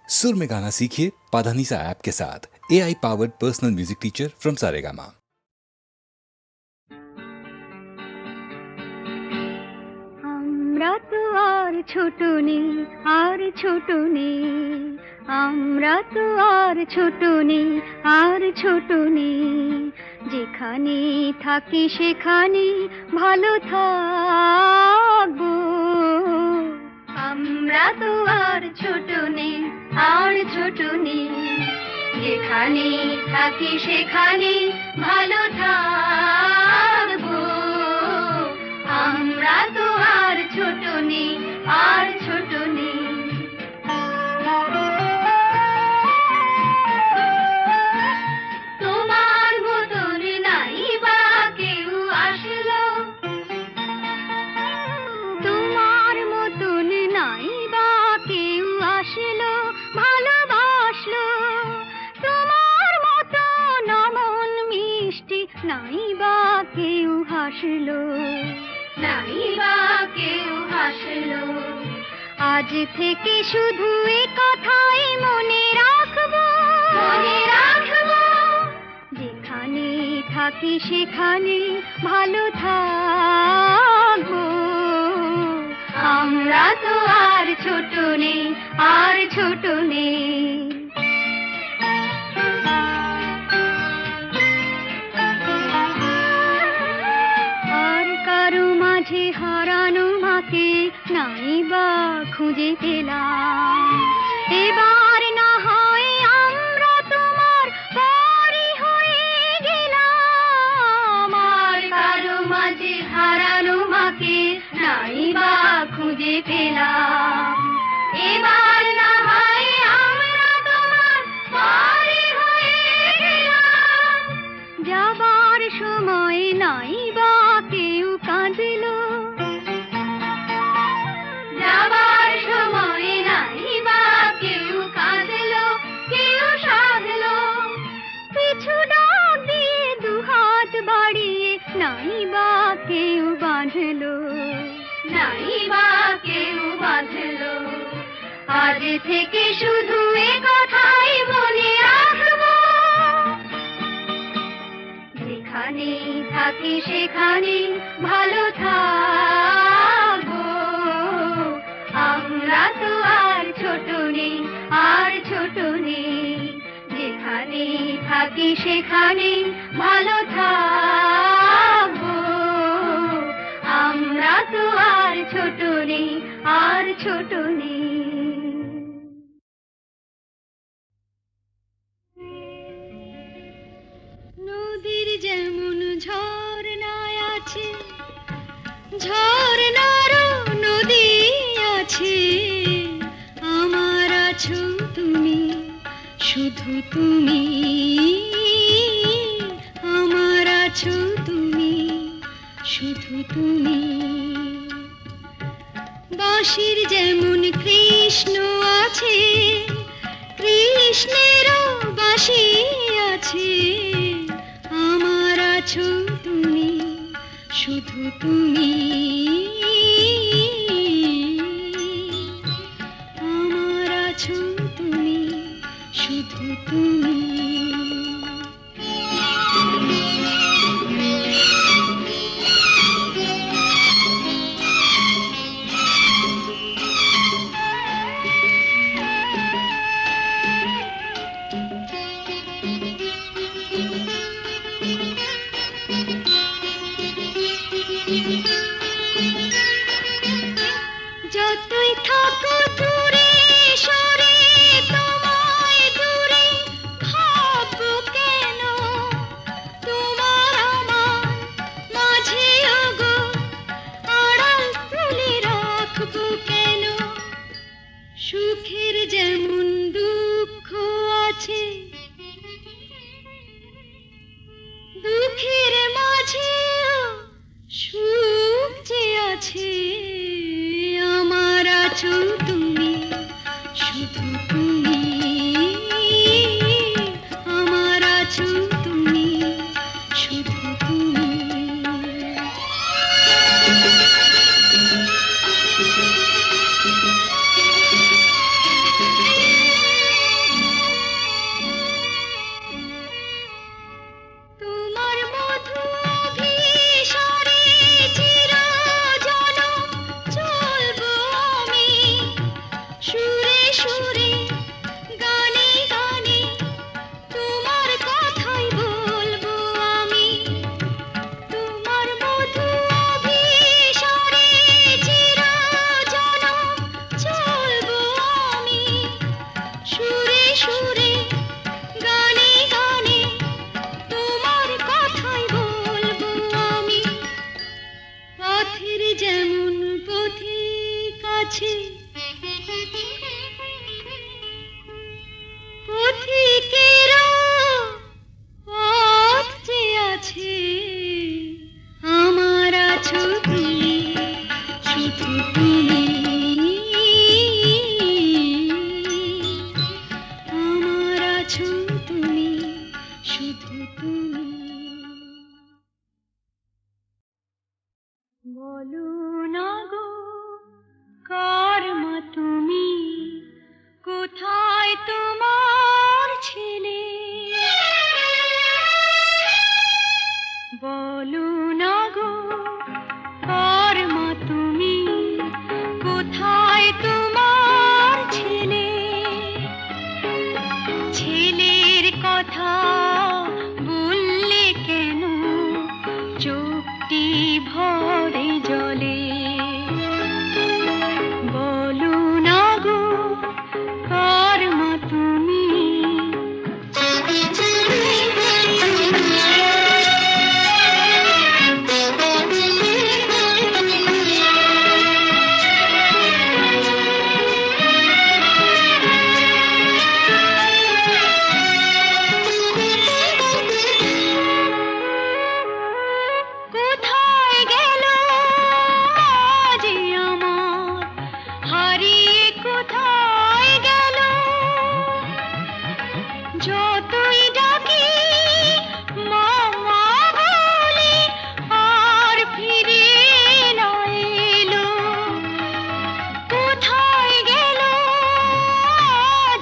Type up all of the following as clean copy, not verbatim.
सुर में गाना सीखिए पाधानीसा ऐप के साथ। AI powered personal music teacher from Saregama. আমরা তো আর ছোট নেই, আর ছোট নেই, আমরা তো আর ছোট নেই, আর ছোট নেই, যেখানে থাকি সেখানে ভালো থাকবো। আমরা তো আর ছোট নেই, আর ছোট নেই, যেখানে থাকি সেখানে ভালো থাকবো। আমরা তো আর ছোট নেই, আর ছোট নেই। তোমার মতন নাই বা কেউ আসলো, তোমার মতন নাই বা কেউ আসলো, ভালোবাসলো। তোমার মতন অমন মিষ্টি নাই বা কেউ হাসলো, নাই বা কেউ হাসলো। আজ থেকে শুধু এ কথাই মনে রাখবো, মনে রাখবো, যেখানে থাকি সেখানে ভালো থাকবো। আমরা তো আর ছোট নেই, আর ছোট নেই। মাঝে হারানো মাকে নাই বা খুঁজে পেলাম, এবার না হয় আমরা তোমার পরই হয়ে গেলাম। আর কারো মাঝে হারানো মাকে নাই বা খুঁজে পেলাম, এবার না হয় আমরা তোমার পরই হয়ে গেলাম। যাবার সময় নাই বা কেউ কাঁদলো, যাবার সময় নাই বা কেউ কাঁদলো, কেউ সাধলো। পিছু ডাক দিয়ে দুহাত বাড়িয়ে নাই বা কেউ বাঁধলো, নাই বা কেউ বাঁধলো। আজ থেকে শুধু এ কথাই মনে রাখবো, যেখানে থাকি সেখানে ভালো থাকবো। আমরা তো আর ছোট নেই, আর ছোট নেই, যেখানে থাকি সেখানে ভালো থাকবো। আমরা তো আর ছোট নেই, আর ছোট নেই। নদীর যেমন ঝর্ণায় আছে, ঝর্ণারও নদী আছে, আমার আছো তুমি, শুধু তুমি, আমার আছো তুমি, শুধু তুমি। বাঁশির যেমন কৃষ্ণ আছে, কৃষ্ণেরও বাঁশি আছে, আমার আছো তুমি, শুধু তুমি, আমার আছো তুমি, শুধু তুমি। যতই থাকো দূরে সরে, তোমায় দূরে ভাববো কেন, তোমার আমার মাঝে ওগো আড়াল তুলে রাখবো কেন। সুখের যেমন দুঃখ আছে, দুঃখের মাঝেও সুখ যে আছে, আমার আছো তুমি, শুধু তুমি, আমার আছো তুমি, শুধু তুমি। কোথায় তোমার ছেলে বলো না গো কর্মা তুমি কোথায় তোমার ছেলে ছেলের কথা বললে কেন চোখটি ভরে জলে বলো না গো কর্মা তুমি কোথায় গেল যে আমার হারিয়ে কোথায় গেল যতই ডাকি মা মা বলে আর ফিরে না এলো কোথায় গেল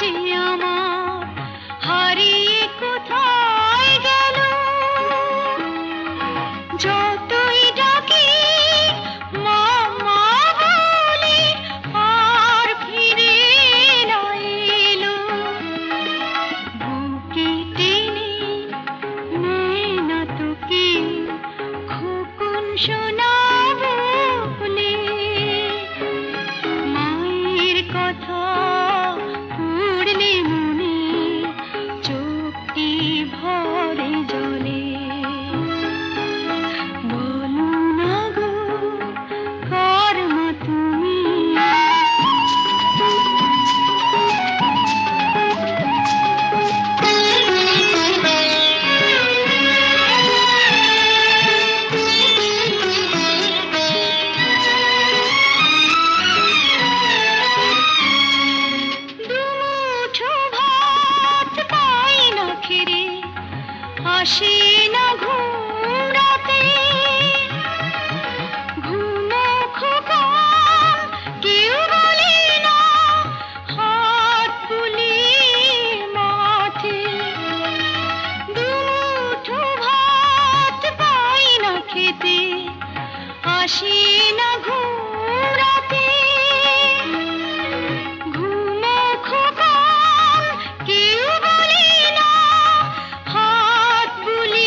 যে আমার হারিয়ে কোথায় গেল যতই ডাকি মা মা বলে আর ফিরে না এলো বুকে টেনে নেয় না তোকে খোকন শোনাবো বলে মায়ের কথা পড়লে মনে চোখটি ভরে জলে বলো না গো কর্মা তুমি দুমুঠো ভাত পাই না খেরে আসে না ঘুম রাতে ঘুমো খোকন কেউ বলে না হাত বুলিয়ে মাঠে দুমুঠো ভাত পাই না খেতে আসে না ঘুম রাতে ঘুমো খোকন কেউ বলে না হাত বুলি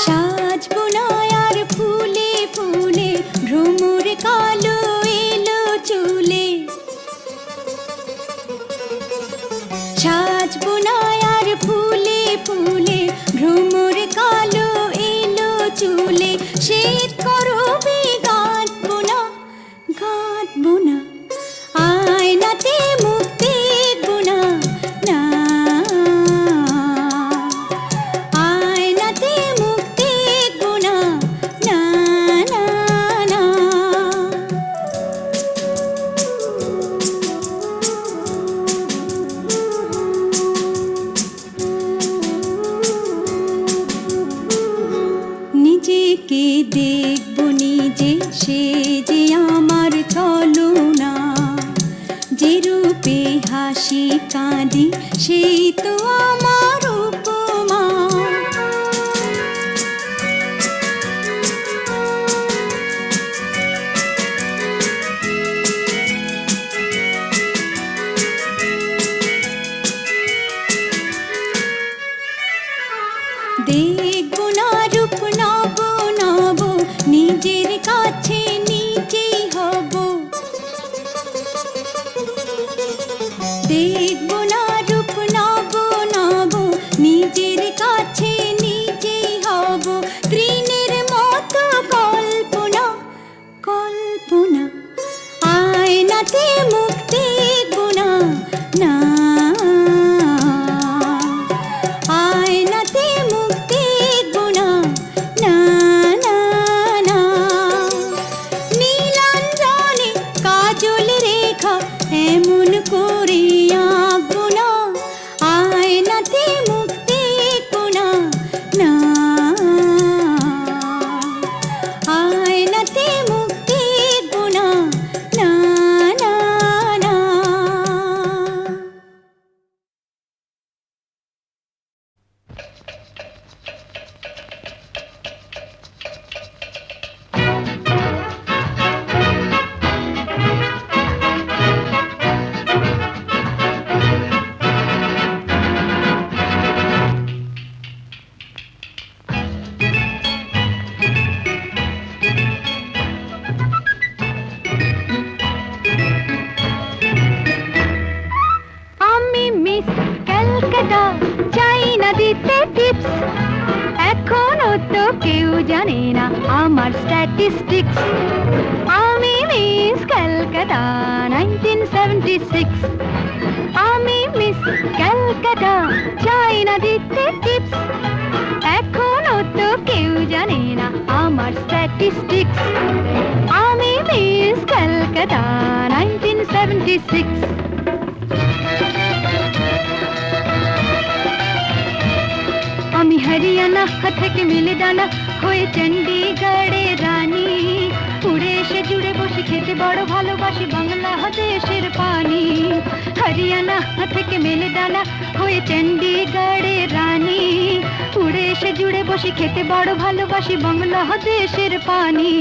সাজবো না আর ফুলে ফুলে ভ্রমর কালো এলো চুলে সাজবো না আর ফুলে ফুলে ভ্রমর কালো এলো চুলে শীত করবে গাঁথবো না আয়নাতে মুখ দেখবো না না আয়নাতে মুখ দেখবো না না না না নিজেকে দেখবো নিজে সে যে আমার ছলনা যে রূপে হাসি কাঁদি সেই তো আমার উপমা দেখবো না রূপ নব নব নিজের কাছে নিজেই হব দেখবো না রূপ নব নব নিজের কাছে নিজেই হব তৃণের মতো কল্পনা কল্পনা আয়নাতে মুখ দেখবো না না আয়নাতে মুখ দেখবো না না না না নীলাঞ্জনে কাজল রেখা এমন করে আঁকবো না আয়নাতে মুখ দেখবো না না আয়নাতে মুখ দেখবো না না না না আমি মিস ক্যালকাটা চাই না দিতে টিপস এখনো তো কেউ জানে না আমার স্ট্যাটিস্টিক্স আমি মিস ক্যালকাটা 1976 আমি মিস ক্যালকাটা চাই না দিতে টিপস এখনো তো কেউ জানে না আমার স্ট্যাটিস্টিক্স আমি মিস ক্যালকাটা 1976 আমি হরিয়ানা থেকে মিলে ডানা হয়ে চণ্ডীগড়ে রানী উড়ে এসে জুড়ে বসে খেতে বড় ভালোবাসি বাংলাদেশের পানি হরিয়ানা থেকে মিলে ডানা হয়ে চণ্ডীগড়ে রানী উড়ে এসে জুড়ে বসে খেতে বড় ভালোবাসি বাংলাদেশের পানি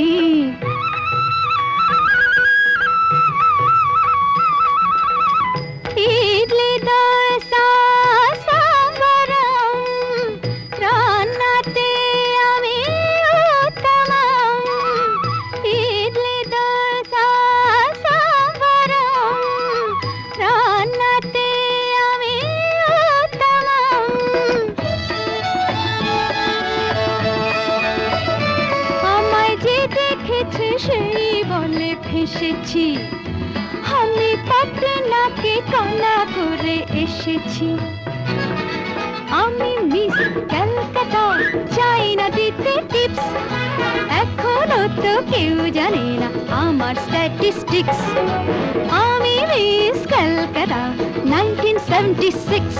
ইডলি দোসা সাম্বারম রান্নাতে আমি উত্তমম ইডলি দোসা সাম্বারম রান্নাতে আমি উত্তমম আমায় যে দেখেছে সেই বলে ফেসেছি আমি পাটনাকে কানা করে এসেছি আমি মিস ক্যালকাটা চাই না দিতে টিপস এখনো তো কেউ জানে না আমার স্ট্যাটিস্টিক্স আমি মিস ক্যালকাটা 1976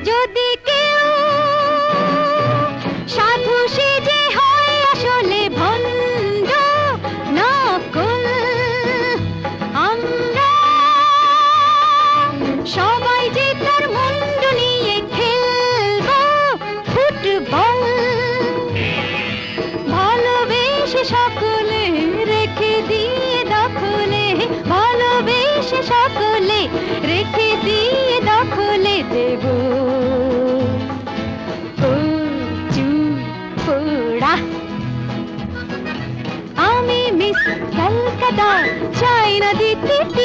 যদি কেউ সাধু সেজে হয় আসলে ভণ্ড নকল আমরা সবাই যে তার মুন্ডু নিয়ে খেলবো ফুটবল ভালোবেসে সকলে রেখে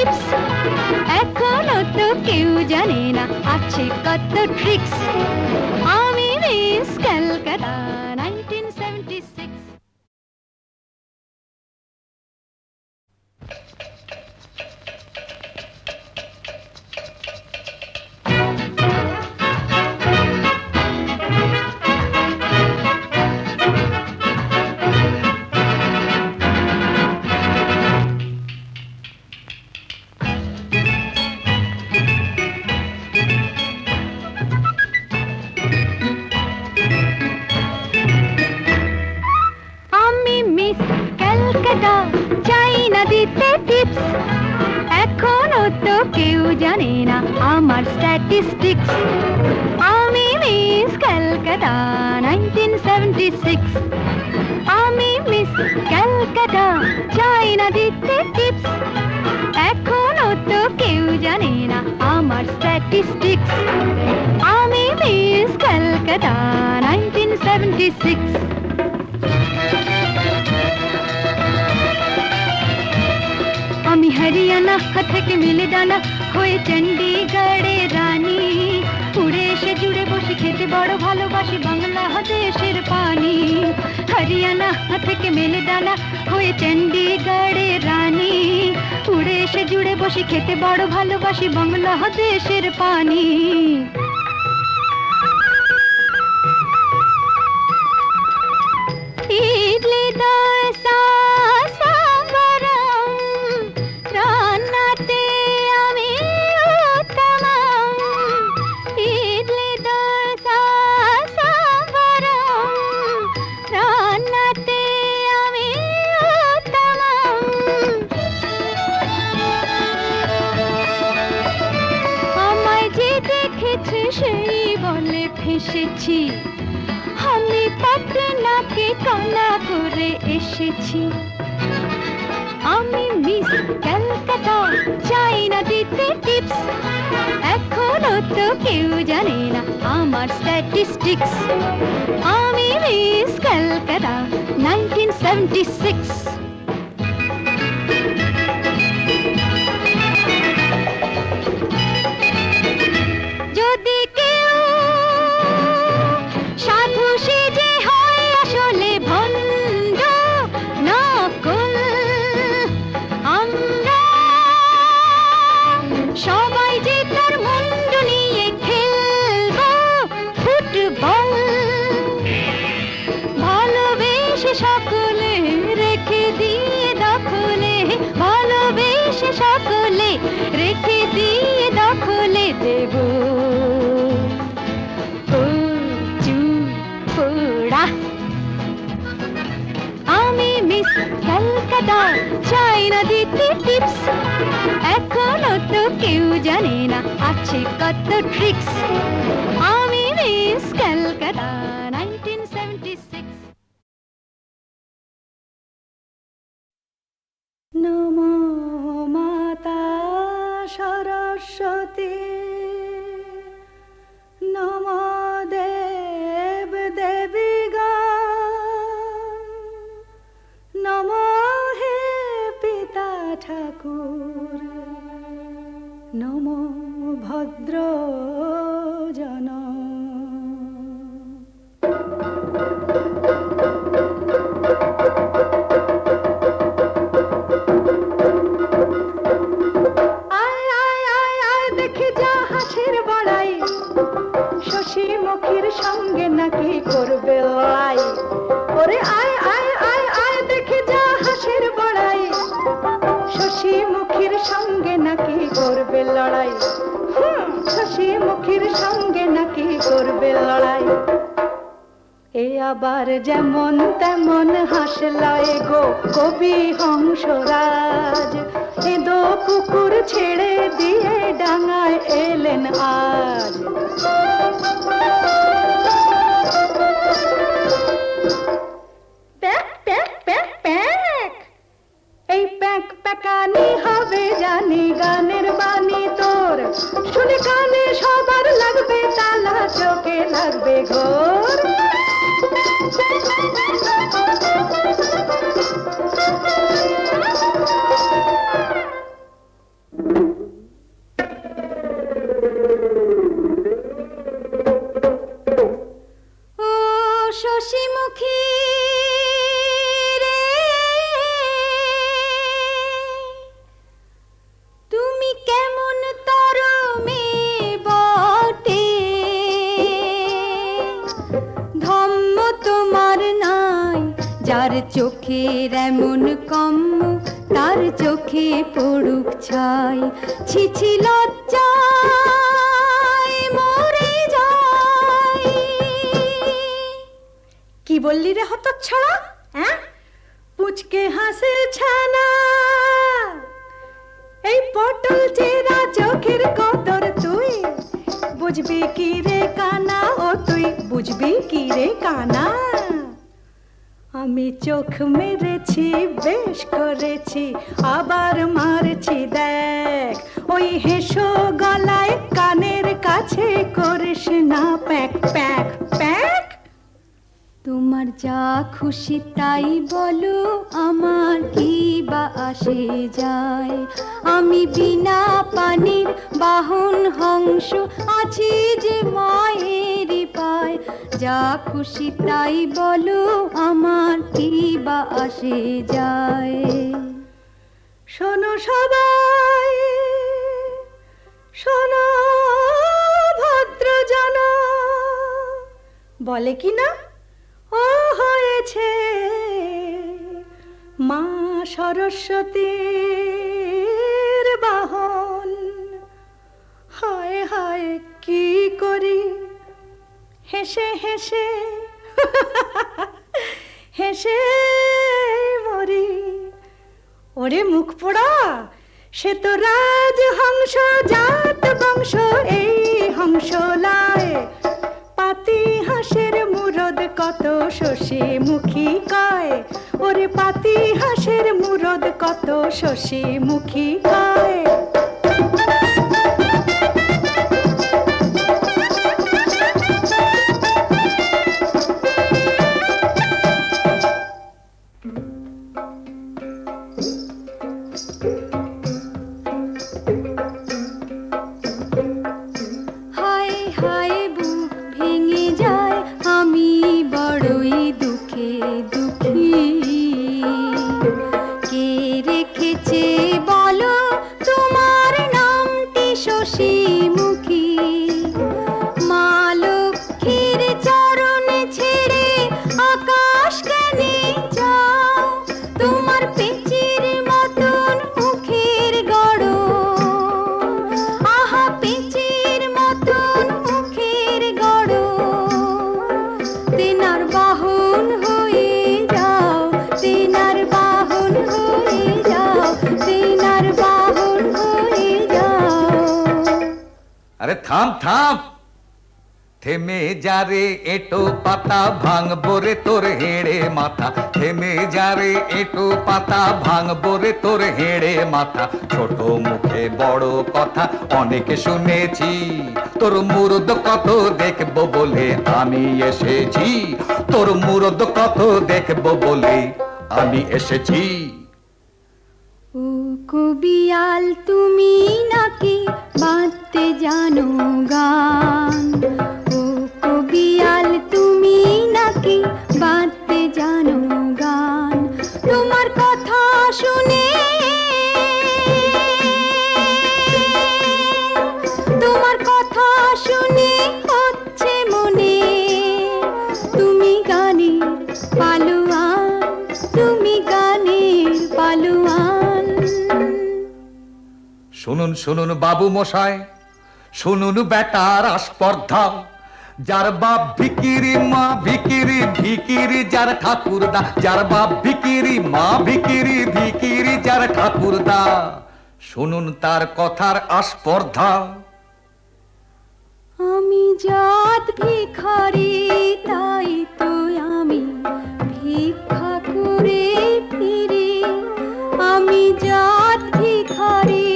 টিপস এখনো তো কেউ জানে না আছে কত ট্রিক্স আমি মিস কলকাতা 1976 আমি মিস কলকাতা চাই না দিতে টিপস এখনো তো কেউ জানে না আমার স্ট্যাটিস্টিক্স আমি মিস কলকাতা 1976 আমি মিস কলকাতা চাই না দিতে টিপস এখনো তো কেউ জানে না আমার স্ট্যাটিস্টিক্স আমি মিস কলকাতা 1976 আমি হরিয়ানা থেকে মিলে ডানা হয়ে চণ্ডীগড়ে রানী উড়ে এসে জুড়ে বসে খেতে বড় ভালোবাসি বাংলাদেশের পানি হরিয়ানা থেকে মিলে ডানা হয়ে চণ্ডীগড়ে রানী উড়ে এসে জুড়ে বসে খেতে বড় ভালোবাসি বাংলাদেশের পানি ইডলি দোসা সাম্বারম রান্নাতে আমি উত্তমম ইডলি দোসা সাম্বারম রান্নাতে আমি উত্তমম আমায় যে দেখেছে সেই বলে ফেসেছি আমি পাটনাকে কানা করে এসেছি আমি মিস কলকাতা চাই না দিতে টিপস এখনো তো কেউ জানে না আমার স্ট্যাটিস্টিক্স আমি মিস কলকাতা 1976 যদি কেউ সাধু সেজে হয় আসলে ভণ্ড নকল আমরা সবাই যে তার মুন্ড নিয়ে খেলবো ফুটবল ভালোবেসে সকলে রেখে দিয়ে দখলে ভালোবেসে সকলে রেখে দিয়ে দখলে দেব আমি মিস কলকাতা চাই না দিতে টিপস এখনো তো কেউ জানে না আছে কত ট্রিক্স আমি মিস কলকাতা 1976 নমো মাতা সরস্বতী নমো দেব দেবীগণ নমো হে পিতা ঠাকুর নমো ভদ্র জন শশীমুখীর সঙ্গে নাকি করবে লড়াই ওরে আয় আয় আয় আয় দেখে যা হাসির বড়াই শশীমুখীর সঙ্গে নাকি করবে লড়াই শশীমুখীর সঙ্গে নাকি করবে লড়াই এ আবার যেমন তেমন হাসলায় গো কবি হংসরাজ এ দো কুকুর ছেড়ে দিয়ে ডাঙায় এলেন আজ প্যাক প্যাক প্যাক প্যাক এই প্যাক প্যাকানি হবে জানি গানের বাণী তোর শুনে কানে সবার লাগবে তালা চোখে লাগবে ঘোর চোখের এমন কম্ম তার চোখে পড়ুক ছাই, ছিছি লজ্জায় মরে যাই। কি বললি রে হতচ্ছাড়া? হ্যাঁ, পুচকে হাসির ছানা, এই পটল চেরা চোখের কদর তুই বুঝবি কি রে কানা? ও তুই বুঝবি কি রে কানা? আমি চোখ মেরেছি, বেশ করেছি, আবার মারছি দেখ। ওই হেসো গলায় কানের কাছে করিস না প্যাক প্যাক প্যাক। তোমার যা খুশি তাই বলো, আমার কি বা আসে যায়। আমি বিনা পানির বাহন হংস, আছি যে মায়েরই পায়। যা খুশি তাই বলো, আমার কি বা আসে যায়। শোনো সবাই, শোনো ভদ্রজন, বলে কি না ও হয়েছে মা সরস্বতীর বাহন। হায় হায় কি করি, হেসে হেসে হেসে মরি। ওরে মুখ পোড়া, সে তো রাজহংস জাত বংশ, এই হংস লয়। পাতি হাঁসের মুরদ কত শশী মুখী কয়, ওরে পাতি হাঁসের মুরদ কত শশী মুখী কয়। হায় হায় বুক ভেঙে যায়, আমি বড়ই দুঃখে দুঃখী। কে রেখেছে বলো তোমার নামটি শশী মুখী? মা লক্ষ্মীর চরণে ছেড়ে আকাশ কেনে যাও, তোমার পেঁচির মতন মুখের গড়ন। আহা পেঁচির মতন মুখের গড়ন, তেনার বাহন হয়ে যাও, তেনার বাহন হয়ে যাও, তেনার বাহন হয়ে যাও। আরে থাম থাম, থেমে যা রে এটো পাতা, ভাঙবো রে তোর হেড়ে মাথা। থেমে যা রে এটো পাতা, ভাঙবো রে তোর হেড়ে মাথা। ছোট মুখে বড় কথা অনেক শুনেছি, তোর মুরদ কত দেখবো বলে আমি এসেছি। তোর মুরদ কত দেখবো বলে আমি এসেছি। ও কবিয়াল তুমি নাকি বাঁধতে জানো গান? ও কবিয়াল তুমি নাকি বাঁধতে জানো গান? তোমার কথা শুনে, তোমার কথা শুনে হচ্ছে মনে তুমি গানের পালোয়ান, তুমি গানের পালোয়ান। শুনুন শুনুন বাবু মশাই, শুনুন বেটার আস্পর্ধা। যার বাপ ভিকিরি মা ভিকিরি, ভিকিরি যার ঠাকুরদা। যার বাপ ভিকিরি মা ভিকিরি, ভিকিরি যার ঠাকুরদা। শুনুন তার কথার আস্পর্ধা। আমি জাত ভিখারি, তাই তো আমি ভিক্ষা করে ফিরি। আমি জাত ভিখারি,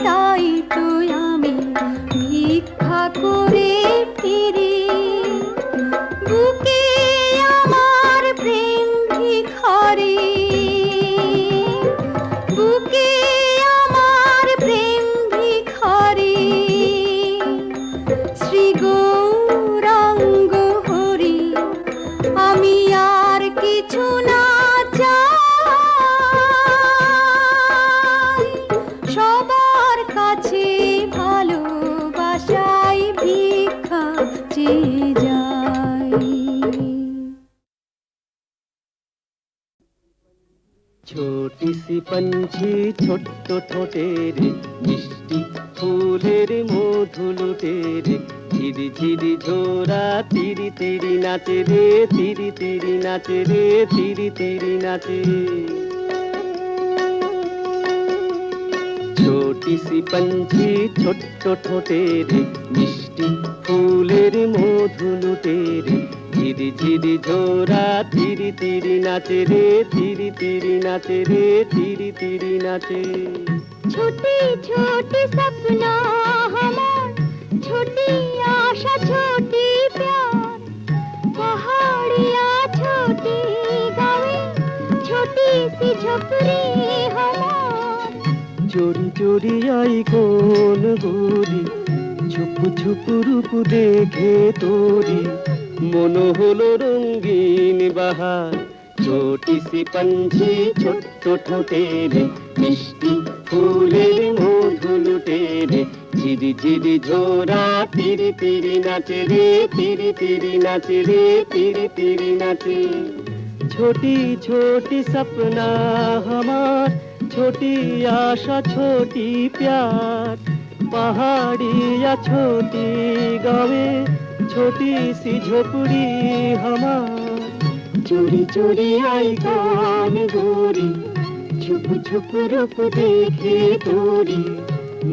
তাই তো আমি ভিক্ষা করে ফিরি। বুকে আমার প্রেম ভিখারি, বুকে আমার প্রেম ভিখারি। শ্রী গৌরাঙ্গ হরি, আমি আর কিছু না চাই। সবার কাছে ভালোবাসাই ভিক্ষা চেয়ে যাই। সি পঞ্ছি ছোট্ট ঠোঁটের মিষ্টি ফুলের মধু লুটে রে ঝিরি ঝিরি ঝোরা তিরি তিরি নাচে রে তিরি তিরি নাচে রে তিরি তিরি নাচে ছোটি সি পঞ্ছি ছোট্ট ঠোঁটের মিষ্টি ফুলের মধু লুটে রে ঝিরি ঝিরি ঝোরা তিরি তিরি নাচে রে তিরি তিরি নাচে রে তিরি তিরি নাচে छोटी छोटी सपना हमार छोटी आशा छोटी प्यार पहाड़िया छोटी गावे छोटी सी झोपड़ी हमार চোরি চোরি আই কোন গোরি ছুপ ছুপ রূপ দেখে তোরি মন হলো রঙিন বাহার ছোটি সি পঞ্ছি ছোট্ট ঠোঁটের মিষ্টি ফুলের মধু লুটে রে ঝিরি ঝিরি ঝোরা তিরি তিরি নাচে রে তিরি তিরি নাচে রে তিরি তিরি নাচে छोटी छोटी सपना हमार छोटी आशा छोटी प्यार पहाड़िया छोटी गावे छोटी सी झोपड़ी हमार चोरी चोरी आई कौन गोरी छुप छुप रूप देखे तोरी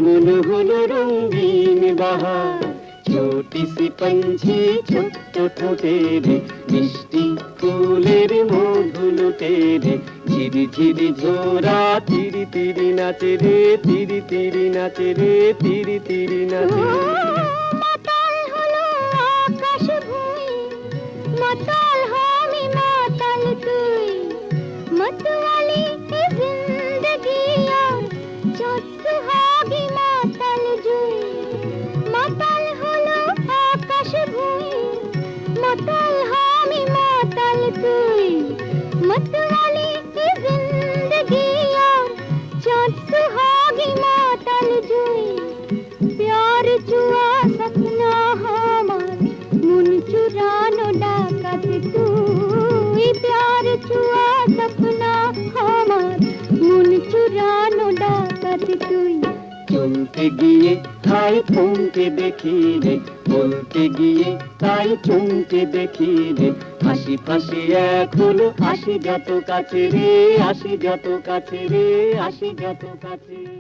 मन हलो रंगीन बहार छोटी सी पंछी ছোট্ট ঠোঁটের মিষ্টি ফুলের মধু লুটে রে ঝিরি ঝিরি ঝোরা তিরি তিরি নাচে রে তিরি তিরি নাচে রে তিরি তিরি নাচে মাতাল হলো আকাশ ভুঁই মাতাল আমি মাতাল তুই मतवाली है जिंदगी और चोट सुहागी माताल जुई माताल হলো আকাশ ভুঁই মাতাল আমি মাতাল তুই मतवाली है जिंदगी और चोट सुहागी माताल जुई प्यार जुआ सपना हमार मुन चुरानो डाकत তুই प्यार जुआ सपना हमार मुन चुरानो डाकत তুই চলতে গিয়ে তাই থমকে দেখি রে বলতে গিয়ে তাই চমকে দেখি রে হাসি ফাঁসি এক হলো আসি যত কাছে রে আসি যত কাছে রে আসি যত কাছে